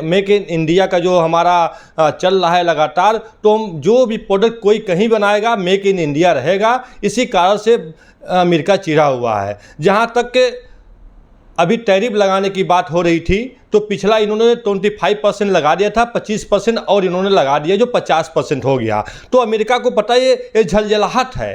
Make in India का जो हमारा चल रहा है लगातार, तो हम जो भी प्रोडक्ट कोई कहीं बनाएगा मेक इन इंडिया रहेगा। इसी कारण से अमेरिका चिढ़ा हुआ है। जहाँ तक कि अभी टैरिफ लगाने की बात हो रही थी, तो पिछला इन्होंने 25% लगा दिया था, 25% और इन्होंने लगा दिया जो 50% हो गया। तो अमेरिका को पता है ये झलझलाहट है,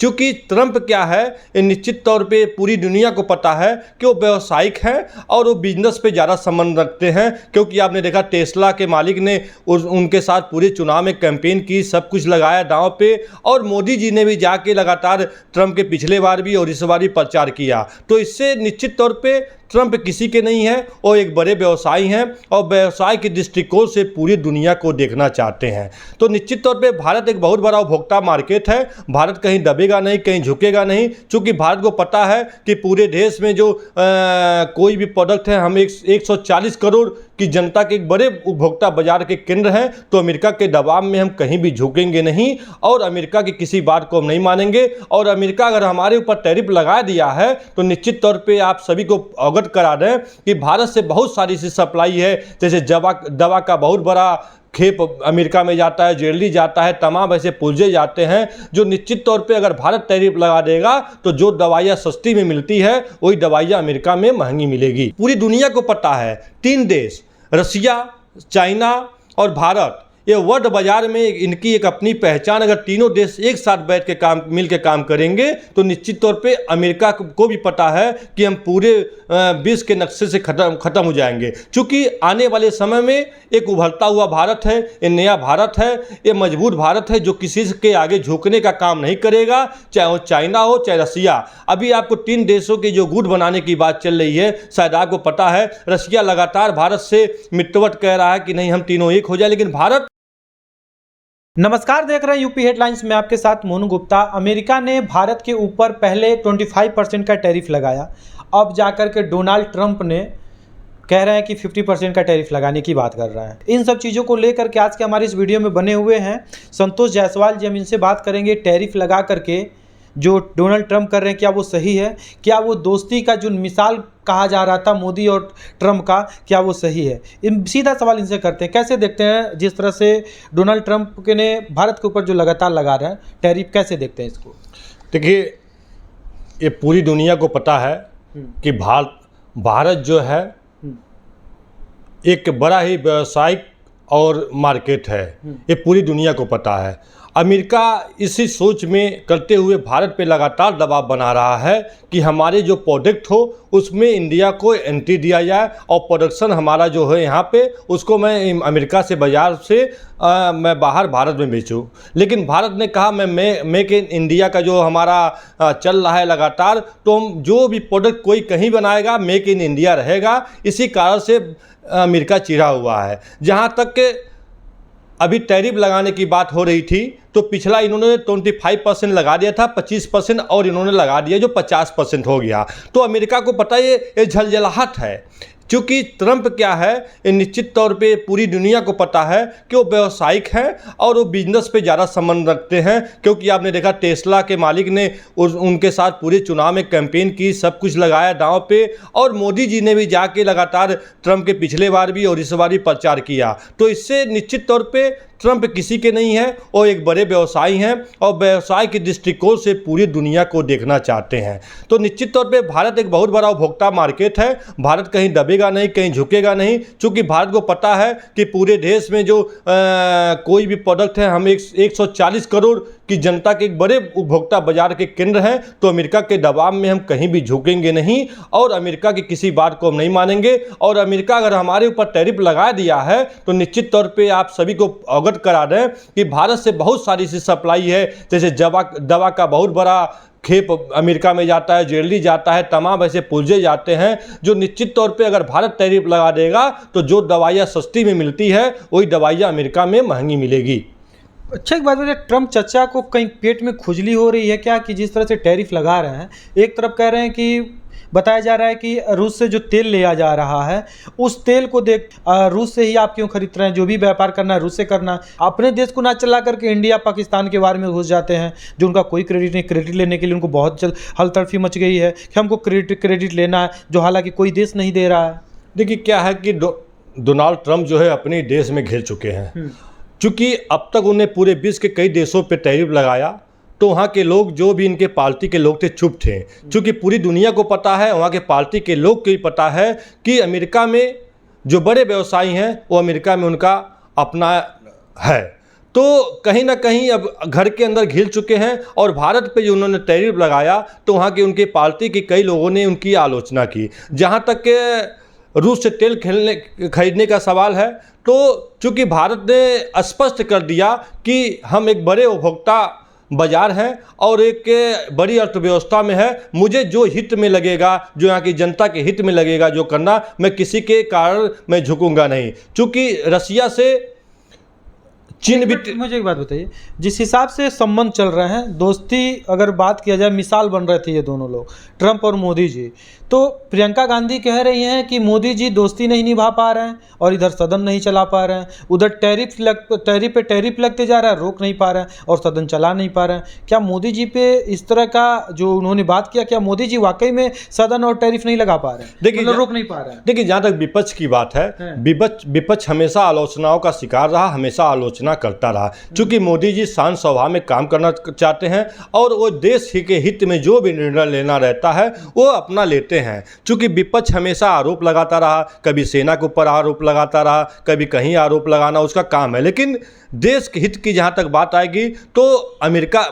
क्योंकि ट्रंप क्या है, ये निश्चित तौर पे पूरी दुनिया को पता है कि वो व्यावसायिक हैं और वो बिजनेस पे ज़्यादा संबंध रखते हैं। क्योंकि आपने देखा टेस्ला के मालिक ने उनके साथ पूरे चुनाव में कैंपेन की, सब कुछ लगाया दांव पे, और मोदी जी ने भी जाके लगातार ट्रंप के पिछले बार भी और इस बार भी प्रचार किया। तो इससे निश्चित तौर पे ट्रंप किसी के नहीं है, वो एक बड़े व्यवसायी हैं और व्यवसाय के दृष्टिकोण से पूरी दुनिया को देखना चाहते हैं। तो निश्चित तौर पे भारत एक बहुत बड़ा उपभोक्ता मार्केट है। भारत कहीं दबेगा नहीं, कहीं झुकेगा नहीं, क्योंकि भारत को पता है कि पूरे देश में जो कोई भी प्रोडक्ट है, हम 140 करोड़ की जनता के एक बड़े उपभोक्ता बाजार के केंद्र हैं। तो अमेरिका के दबाव में हम कहीं भी झुकेंगे नहीं और अमेरिका की किसी बात को हम नहीं मानेंगे। और अमेरिका अगर हमारे ऊपर टैरिफ लगा दिया है, तो निश्चित तौर पे आप सभी को अवगत करा दें कि भारत से बहुत सारी सी सप्लाई है। जैसे दवा का बहुत बड़ा खेप अमेरिका में जाता है, ज्वेलरी जाता है, तमाम ऐसे पुर्जे जाते हैं, जो निश्चित तौर पे अगर भारत टैरिफ लगा देगा तो जो दवाइयाँ सस्ती में मिलती है वही दवाइयाँ अमेरिका में महंगी मिलेगी। पूरी दुनिया को पता है, 3 देश रसिया, चाइना और भारत, ये वर्ल्ड बाजार में इनकी एक अपनी पहचान। अगर तीनों देश एक साथ बैठ के मिल के काम करेंगे, तो निश्चित तौर पे अमेरिका को भी पता है कि हम पूरे विश्व के नक्शे से खत्म हो जाएंगे। क्योंकि आने वाले समय में एक उभरता हुआ भारत है, ये नया भारत है, ये मजबूत भारत है, जो किसी के आगे झुकने का काम नहीं करेगा, चाहे वो चाइना हो चाहे रसिया। अभी आपको 3 देशों के जो गुट बनाने की बात चल रही है, शायद आपको पता है, रसिया लगातार भारत से मित्रवत कह रहा है कि नहीं हम तीनों एक हो जाए, लेकिन भारत। नमस्कार, देख रहे हैं यूपी हेडलाइंस में आपके साथ मोनू गुप्ता। अमेरिका ने भारत के ऊपर पहले 25% का टैरिफ लगाया, अब जाकर के डोनाल्ड ट्रंप ने कह रहे हैं कि 50% का टैरिफ लगाने की बात कर रहा है। इन सब चीज़ों को लेकर के आज के हमारी इस वीडियो में बने हुए हैं संतोष जायसवाल जी। हम इनसे बात करेंगे टैरिफ लगा करके जो डोनाल्ड ट्रंप कर रहे हैं, क्या वो सही है? क्या वो दोस्ती का जो मिसाल कहा जा रहा था मोदी और ट्रंप का, क्या वो सही है? सीधा सवाल इनसे करते हैं, कैसे देखते हैं जिस तरह से डोनाल्ड ट्रंप के ने भारत के ऊपर जो लगातार लगा रहे हैं टैरिफ, कैसे देखते हैं इसको? देखिए, ये पूरी दुनिया को पता है कि भारत जो है एक बड़ा ही व्यावसायिक और मार्केट है, ये पूरी दुनिया को पता है। अमेरिका इसी सोच में करते हुए भारत पे लगातार दबाव बना रहा है कि हमारे जो प्रोडक्ट हो उसमें इंडिया को एंट्री दिया जाए और प्रोडक्शन हमारा जो है यहाँ पे उसको मैं अमेरिका से बाजार से मैं बाहर भारत में बेचूँ। लेकिन भारत ने कहा मैं मेक इन इंडिया का जो हमारा चल रहा है लगातार, तो हम जो भी प्रोडक्ट कोई कहीं बनाएगा मेक इन इंडिया रहेगा। इसी कारण से अमेरिका चिढ़ा हुआ है। जहाँ तक कि अभी टैरिफ लगाने की बात हो रही थी, तो पिछला इन्होंने 25% लगा दिया था, 25% और इन्होंने लगा दिया जो 50% हो गया। तो अमेरिका को पता है ये झलझलाहट है, क्योंकि ट्रंप क्या है, ये निश्चित तौर पे पूरी दुनिया को पता है कि वो व्यावसायिक हैं और वो बिजनेस पे ज़्यादा संबंध रखते हैं। क्योंकि आपने देखा टेस्ला के मालिक ने उनके साथ पूरे चुनाव में कैंपेन की, सब कुछ लगाया दांव पे, और मोदी जी ने भी जाके लगातार ट्रंप के पिछले बार भी और इस बार भी प्रचार किया। तो इससे निश्चित तौर पे ट्रंप किसी के नहीं है, वो एक बड़े व्यवसायी हैं और व्यवसाय के दृष्टिकोण से पूरी दुनिया को देखना चाहते हैं। तो निश्चित तौर पे भारत एक बहुत बड़ा उपभोक्ता मार्केट है। भारत कहीं दबेगा नहीं, कहीं झुकेगा नहीं, क्योंकि भारत को पता है कि पूरे देश में जो कोई भी प्रोडक्ट है, हम 140 करोड़ की जनता के एक बड़े उपभोक्ता बाजार के केंद्र हैं। तो अमेरिका के दबाव में हम कहीं भी झुकेंगे नहीं और अमेरिका की किसी बात को हम नहीं मानेंगे। और अमेरिका अगर हमारे ऊपर टैरिफ लगा दिया है, तो निश्चित तौर पे आप सभी को अवगत करा दें कि भारत से बहुत सारी सी सप्लाई है। जैसे दवा का बहुत बड़ा खेप अमेरिका में जाता है, ज्वेलरी जाता है, तमाम ऐसे पुर्जे जाते हैं, जो निश्चित तौर पे अगर भारत टैरिफ लगा देगा तो जो दवाइयाँ सस्ती में मिलती है वही दवाइयाँ अमेरिका में महंगी मिलेगी। अच्छा, एक बात बताइए, ट्रंप चचा को कहीं पेट में खुजली हो रही है क्या कि जिस तरह से टैरिफ लगा रहे हैं? एक तरफ कह रहे हैं कि बताया जा रहा है कि रूस से जो तेल लिया जा रहा है उस तेल को देख रूस से ही आप क्यों खरीद रहे हैं? जो भी व्यापार करना है रूस से करना है। अपने देश को ना चला करके इंडिया पाकिस्तान के बारे में घुस जाते हैं, जो उनका कोई क्रेडिट नहीं। क्रेडिट लेने के लिए उनको बहुत जल्द हलतड़फी मच गई है कि हमको क्रेडिट लेना है, जो हालांकि कोई देश नहीं दे रहा है। देखिए, क्या है कि डोनाल्ड ट्रंप जो है अपने देश में घिर चुके हैं। चूँकि अब तक उन्हें पूरे विश्व के कई देशों पे टैरिफ लगाया, तो वहाँ के लोग जो भी इनके पार्टी के लोग थे चुप थे। चूँकि पूरी दुनिया को पता है, वहाँ के पार्टी के लोग को भी पता है कि अमेरिका में जो बड़े व्यवसायी हैं वो अमेरिका में उनका अपना है, तो कहीं ना कहीं अब घर के अंदर घिर चुके हैं। और भारत पे जो उन्होंने टैरिफ लगाया तो वहाँ के उनके पार्टी के कई लोगों ने उनकी आलोचना की। जहाँ तक के रूस से तेल खरीदने का सवाल है, तो चूँकि भारत ने स्पष्ट कर दिया कि हम एक बड़े उपभोक्ता बाजार हैं और एक बड़ी अर्थव्यवस्था में है, मुझे जो हित में लगेगा, जो यहाँ की जनता के हित में लगेगा जो करना, मैं किसी के कारण मैं झुकूंगा नहीं। चूँकि रसिया से चीन भी। मुझे एक बात बताइए, जिस हिसाब से संबंध चल रहे हैं, दोस्ती अगर बात किया जाए, मिसाल बन रहे थे ये दोनों लोग, ट्रंप और मोदी जी, तो प्रियंका गांधी कह रही हैं कि मोदी जी दोस्ती नहीं निभा पा रहे हैं और इधर सदन नहीं चला पा रहे हैं, उधर टैरिफ पे टैरिफ लगते जा रहा है, रोक नहीं पा रहे हैं और सदन चला नहीं पा रहे हैं। क्या मोदी जी पे इस तरह का जो उन्होंने बात किया, क्या मोदी जी वाकई में सदन और टैरिफ नहीं लगा पा रहे हैं, देखिए मतलब रोक नहीं पा रहे हैं? देखिए, जहाँ तक विपक्ष की बात है, विपक्ष हमेशा आलोचनाओं का शिकार रहा, हमेशा आलोचना करता रहा। चूंकि मोदी जी शांत स्वभाव में काम करना चाहते हैं और वो देश के हित में जो भी निर्णय लेना रहता है वो अपना लेते हैं। चूंकि विपक्ष हमेशा आरोप लगाता रहा, कभी सेना के ऊपर आरोप लगाता रहा, कभी कहीं आरोप लगाना उसका काम है, लेकिन देश के हित की जहाँ तक बात आएगी तो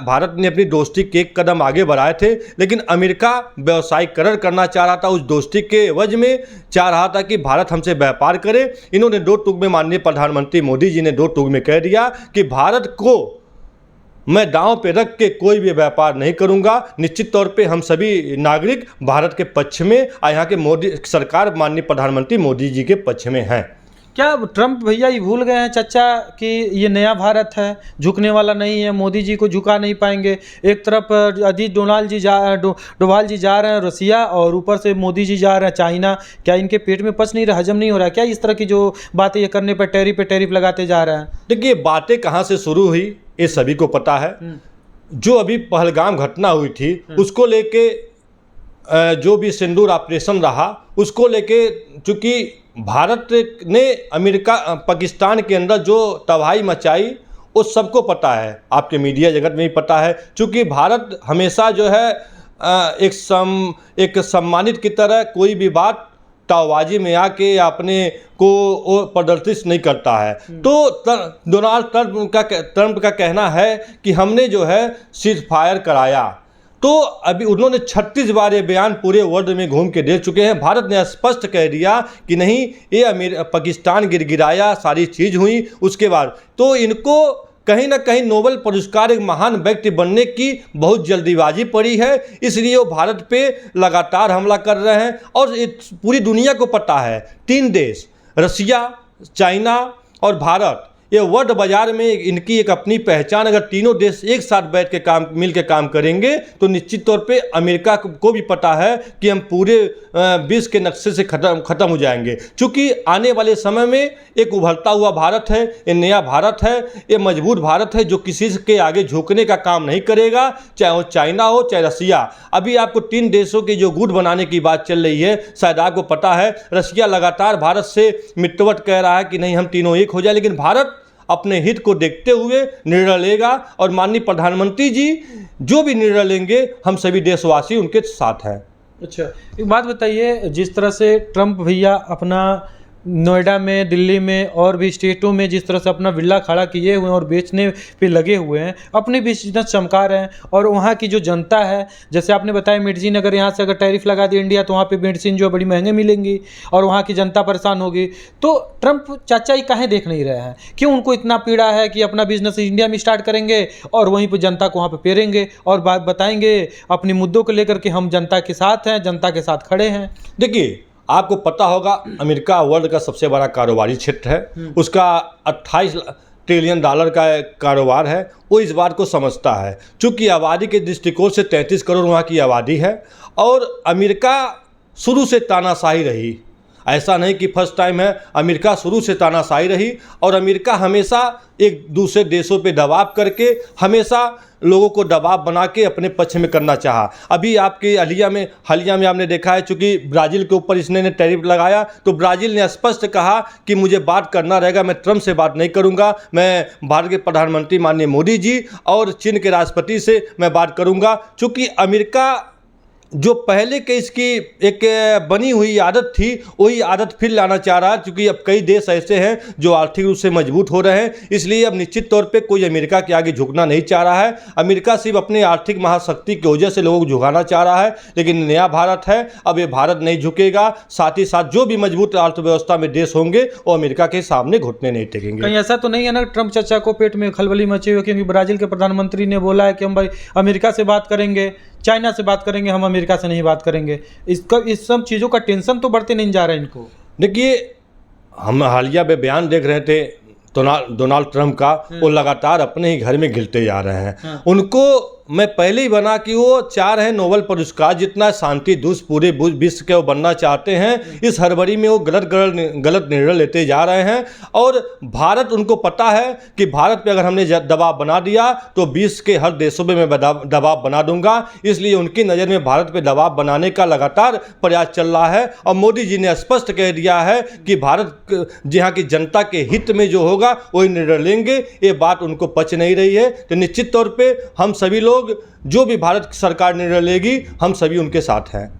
भारत ने अपनी दोस्ती के एक कदम आगे बढ़ाए थे, लेकिन अमेरिका व्यवसायीकरण करना चाह रहा था, उस दोस्ती के एवज में चाह रहा था कि भारत हमसे व्यापार करे। इन्होंने दो टूक में, माननीय प्रधानमंत्री मोदी जी ने दो टूक में कह दिया कि भारत को मैं दांव पे रख के कोई भी व्यापार नहीं करूंगा। निश्चित तौर पे हम सभी नागरिक भारत के पक्ष में, यहाँ के मोदी सरकार माननीय प्रधानमंत्री मोदी जी के पक्ष में हैं। क्या ट्रंप भैया ये भूल गए हैं चाचा कि ये नया भारत है, झुकने वाला नहीं है, मोदी जी को झुका नहीं पाएंगे? एक तरफ अजीत डोभाल जी जा रहे हैं रसिया और ऊपर से मोदी जी जा रहे हैं चाइना। क्या इनके पेट में पच नहीं रहा, हजम नहीं हो रहा? क्या इस तरह की जो बातें ये करने पर टैरिफ लगाते जा रहे हैं? देखिए, बातें कहाँ से शुरू हुई ये सभी को पता है। जो अभी पहलगाम घटना हुई थी उसको लेके जो भी सिंदूर ऑपरेशन रहा उसको लेके, चूँकि भारत ने पाकिस्तान के अंदर जो तबाही मचाई वो सबको पता है, आपके मीडिया जगत में भी पता है। चूँकि भारत हमेशा जो है एक सम्मानित की तरह कोई भी बात तावबाजी में आके अपने को प्रदर्शित नहीं करता है। तो डोनाल्ड ट्रंप का कहना है कि हमने जो है सीज फायर कराया, तो अभी उन्होंने 36 बार ये बयान पूरे वर्ल्ड में घूम के दे चुके हैं। भारत ने स्पष्ट कह दिया कि नहीं, ये पाकिस्तान गिरगिराया, सारी चीज़ हुई उसके बाद। तो इनको कहीं ना कहीं नोबेल पुरस्कार, एक महान व्यक्ति बनने की बहुत जल्दीबाजी पड़ी है, इसलिए वो भारत पे लगातार हमला कर रहे हैं। और पूरी दुनिया को पता है, 3 देश रसिया, चाइना और भारत, ये वर्ल्ड बाजार में इनकी एक अपनी पहचान। अगर तीनों देश एक साथ बैठ के मिल के काम करेंगे तो निश्चित तौर पे अमेरिका को भी पता है कि हम पूरे विश्व के नक्शे से खत्म हो जाएंगे। क्योंकि आने वाले समय में एक उभरता हुआ भारत है, ये नया भारत है, ये मजबूत भारत है जो किसी के आगे झुकने का काम नहीं करेगा, चाहे वो चाइना हो चाहे रसिया। अभी आपको 3 देशों की जो गुट बनाने की बात चल रही है, शायद आपको पता है, रसिया लगातार भारत से मित्रवत कह रहा है कि नहीं हम तीनों एक हो जाए, लेकिन भारत अपने हित को देखते हुए निर्णय लेगा। और माननीय प्रधानमंत्री जी जो भी निर्णय लेंगे हम सभी देशवासी उनके साथ हैं। अच्छा, एक बात बताइए, जिस तरह से ट्रंप भैया अपना नोएडा में, दिल्ली में और भी स्टेटों में जिस तरह से अपना विला खड़ा किए हुए हैं और बेचने पे लगे हुए हैं, अपने बिजनेस चमका रहे हैं, और वहाँ की जो जनता है, जैसे आपने बताया मेडिसिन अगर यहाँ से अगर टैरिफ लगा दी इंडिया तो वहाँ पे मेडिसिन जो है बड़ी महंगे मिलेंगी और वहाँ की जनता परेशान होगी। तो ट्रंप चाचा ही काहे देख नहीं रहे हैं? क्यों उनको इतना पीड़ा है कि अपना बिजनेस इंडिया में स्टार्ट करेंगे और वहीं पर जनता को वहाँ पर पेरेंगे और बात बताएंगे अपने मुद्दों को लेकर के हम जनता के साथ हैं, जनता के साथ खड़े हैं? देखिए, आपको पता होगा अमेरिका वर्ल्ड का सबसे बड़ा कारोबारी क्षेत्र है, उसका 28 ट्रिलियन डॉलर का कारोबार है। वो इस बात को समझता है, चूँकि आबादी के दृष्टिकोण से 33 करोड़ वहाँ की आबादी है और अमेरिका शुरू से तानाशाही रही। ऐसा नहीं कि फर्स्ट टाइम है। अमेरिका शुरू से तानाशाही रही और अमेरिका हमेशा एक दूसरे देशों पे दबाव करके हमेशा लोगों को दबाव बना के अपने पक्ष में करना चाहा। अभी आपके हालिया में आपने देखा है, चूँकि ब्राज़ील के ऊपर इसने टैरिफ लगाया तो ब्राज़ील ने स्पष्ट कहा कि मुझे बात करना रहेगा, मैं ट्रंप से बात नहीं करूंगा, मैं भारत के प्रधानमंत्री माननीय मोदी जी और चीन के राष्ट्रपति से मैं बात करूंगा। चूँकि अमेरिका जो पहले के इसकी एक बनी हुई आदत थी वही आदत फिर लाना चाह रहा है, क्योंकि अब कई देश ऐसे हैं जो आर्थिक रूप से मजबूत हो रहे हैं। इसलिए अब निश्चित तौर पे कोई अमेरिका के आगे झुकना नहीं चाह रहा है। अमेरिका सिर्फ अपने आर्थिक महाशक्ति की वजह से लोगों को झुकाना चाह रहा है, लेकिन नया भारत है, अब ये भारत नहीं झुकेगा। साथ ही साथ जो भी मजबूत अर्थव्यवस्था में देश होंगे वो अमेरिका के सामने घुटने नहीं टेकेंगे। कहीं ऐसा तो नहीं है ना ट्रंप चाचा को पेट में खलबली मची हुई, क्योंकि ब्राज़ील के प्रधानमंत्री ने बोला है कि हम भाई अमेरिका से बात करेंगे, चाइना से बात करेंगे, हम अमेरिका से नहीं बात करेंगे। इस सब चीज़ों का टेंशन तो बढ़ते नहीं जा रहा है इनको। देखिए, हम हालिया में बयान देख रहे थे डोनाल्ड ट्रंप का, वो लगातार अपने ही घर में गिरते जा रहे हैं। उनको मैं पहले ही बना कि वो चाह रहे हैं नोबेल पुरस्कार जितना शांति दूत पूरे विश्व के वो बनना चाहते हैं। इस हड़बड़ी में वो गलत निर्णय लेते जा रहे हैं और भारत, उनको पता है कि भारत पे अगर हमने दबाव बना दिया तो विश्व के हर देशों में मैं दबाव बना दूंगा। इसलिए उनकी नज़र में भारत पे दबाव बनाने का लगातार प्रयास चल रहा है और मोदी जी ने स्पष्ट कह दिया है कि भारत जहाँ की जनता के हित में जो होगा वही निर्णय लेंगे। ये बात उनको पच नहीं रही है। तो निश्चित तौर पर हम सभी लोग, जो भी भारत सरकार निर्णय लेगी, हम सभी उनके साथ हैं।